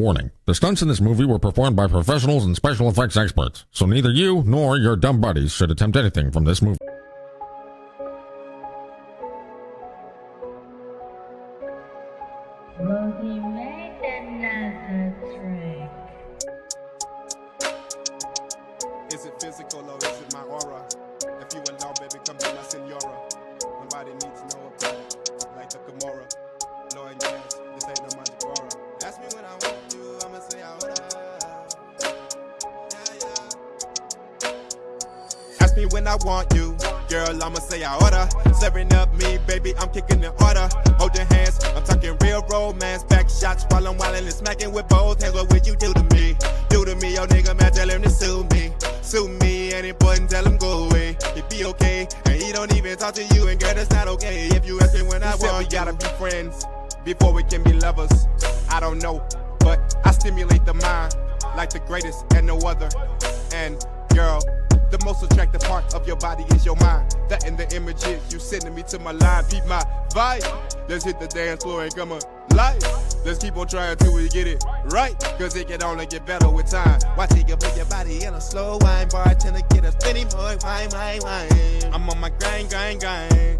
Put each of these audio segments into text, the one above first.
Warning, the stunts in this movie were performed by professionals and special effects experts, so neither you nor your dumb buddies should attempt anything from this movie. Well, he made another trick. Is it physical or is it my aura? If you alone, baby, come be my senora. Nobody needs to know about it, like the Gamora. Lord gas, this ain't no magic aura. Ask me when I want you, I'ma say I order. Ask me when I want you, girl, I'ma say I order. Serving up me, baby, I'm kicking the order. Hold your hands, I'm talking real romance. Back shots while I'm wildin' and smacking with both hands. What would you do to me? Do to me, yo nigga, man, tell him to sue me. Sue me, and important, tell him go away. It be okay, and he don't even talk to you, and girl, that's not okay. If you ask me when I want, we gotta be friends before we can be lovers. I don't know, but I stimulate the mind like the greatest and no other. And girl, the most attractive part of your body is your mind. That in the images you sending me to my line. Peep my vibe. Let's hit the dance floor and come on live. Let's keep on trying till we get it right, cause it can only get better with time. Watch it, you put your body in a slow wine. Bartender, get a spinning boy, wine. I'm on my grind.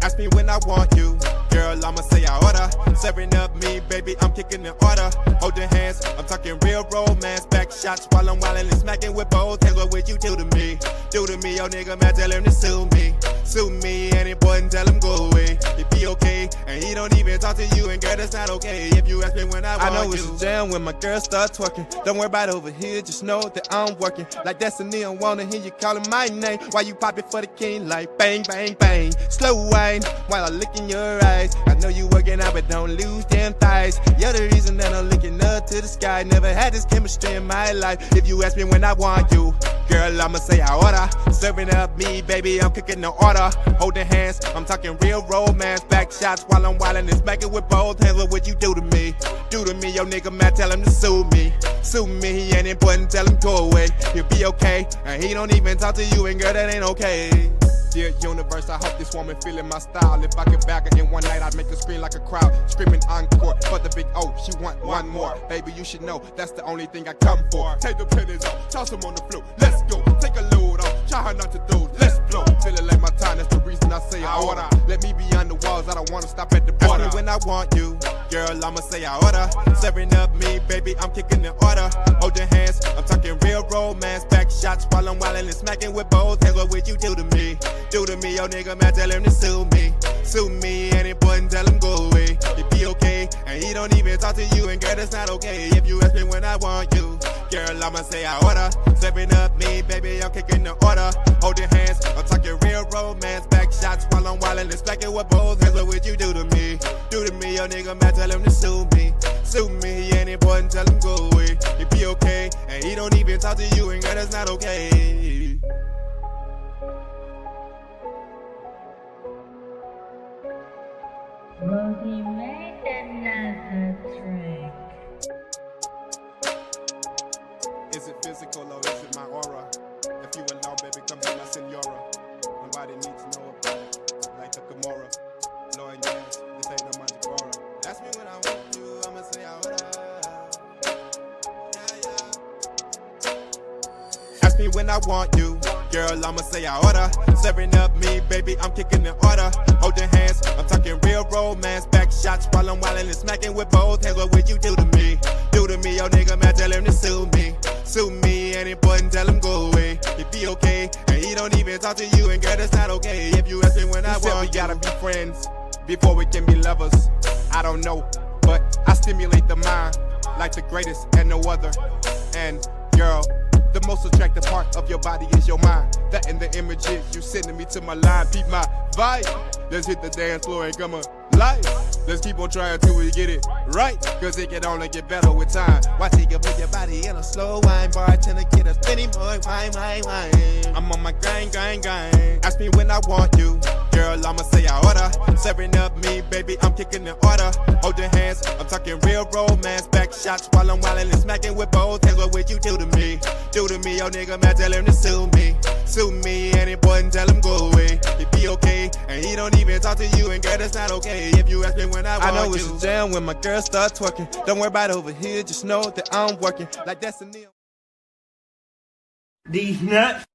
Ask me when I want you, girl, I'ma say I order. Serving up me, baby, I'm kicking the order. Hold your hands, I'm talking real romance. Back shots while I'm wildin' and smacking with both hands. What would you do to me? Do to me, yo nigga, man, tell him to sue me. Sue me, and important, tell him go away. It be okay, and he don't even talk to you, and girl, that's not okay. If you ask me when I want you. I know it's a jam when my girl start twerking. Don't worry about over here, just know that I'm working. Like Destiny, I wanna hear you calling my name. While you pop it for the king, like bang, bang, bang. Slow wine, while I look in your eyes. I know you working out, but don't lose damn thighs. You're the reason that I'm looking up to the sky. Never had this chemistry in my life. If you ask me when I want you, girl, I'ma say I order. Serving up me, baby, I'm cooking the order. Holding hands, I'm talking real romance. Back shots while I'm wildin' and smacking with both hands. What would you do to me? Do to me, yo nigga, man, tell him to sue me. Sue me, he ain't important, tell him go away. He'll be okay, and he don't even talk to you, and girl, that ain't okay. Dear universe, I hope this woman feeling my style. If I could bag her in one night, I'd make her scream like a crowd. Screaming encore for the big O, she want one more. Baby, you should know, that's the only thing I come for. Take the pennies off, toss them on the floor. Let's go, take a load off, try her not to do. Let's blow, feeling like my time, that's the reason I say I order. Let me beyond the walls, I don't wanna stop at the border. Ask me when I want you, girl, I'ma say I order. Serving up me, baby, I'm kicking the order. Hold your hands, I'm talking real romance. Back shots while I'm wildin' and smacking with both hands. What would you do to me? Do to me, yo nigga, man, tell him to sue me. Sue me, and important, tell him go away. It be okay, and he don't even talk to you, and girl, that's not okay. If you ask me when I want you, girl, I'ma say I order. Serving up me, baby, I'm kicking the order. Hold your hands, I'm talking real romance. Back shots while I'm wildin' and smacking with both hands. What would you do to me? Do to me, yo nigga, man, tell him to sue me. Sue me, he ain't important, tell him go away. It be okay, and he don't even talk to you, and girl, that's not okay. Well, he made another trick. Is it physical or is it my aura? If you alone, baby, come be my senora. Nobody needs to know about it, like the Gamora. Lord gas, this ain't no magic aura. Ask me when I want you, I'ma say I order. Ask me when I want you, girl, I'ma say I order. Serving up me, baby, I'm kicking the order. Hold your hands, I'm talking real romance. Back shots while I'm wildin' and smacking with both hands. What would you do to me? Do to me, yo nigga, man, tell him to sue me. Sue me, and important, tell him go away. It be okay, and he don't even talk to you, and girl, that's not okay. If you ask me when I want, we gotta be friends before we can be lovers. I don't know, but I stimulate the mind like the greatest and no other. And girl, the most attractive part of your body is your mind. That in the images you sending me to my line. Peep my vibe. Let's hit the dance floor and come on live. Let's keep on trying till we get it right, cause it can only get better with time. Watch it, you put your body in a slow wine. Bartender, get a spinning boy, wine. I'm on my grind. Ask me when I want you, girl, I'ma say I order. Serving up me, baby, I'm kicking the order. Hold your hands, I'm talking real romance. Back shots while I'm wildin' and smacking with both hands. What would you do to me? Do to me, yo nigga, man, tell him to sue me. Sue me, and important, tell him go away. It be okay, and he don't even talk to you, and girl, that's not okay. day if you ask me when I want you. I know it's a jam when my girl start twerking. Don't worry about over here, just know that I'm working like Destiny. These nuts.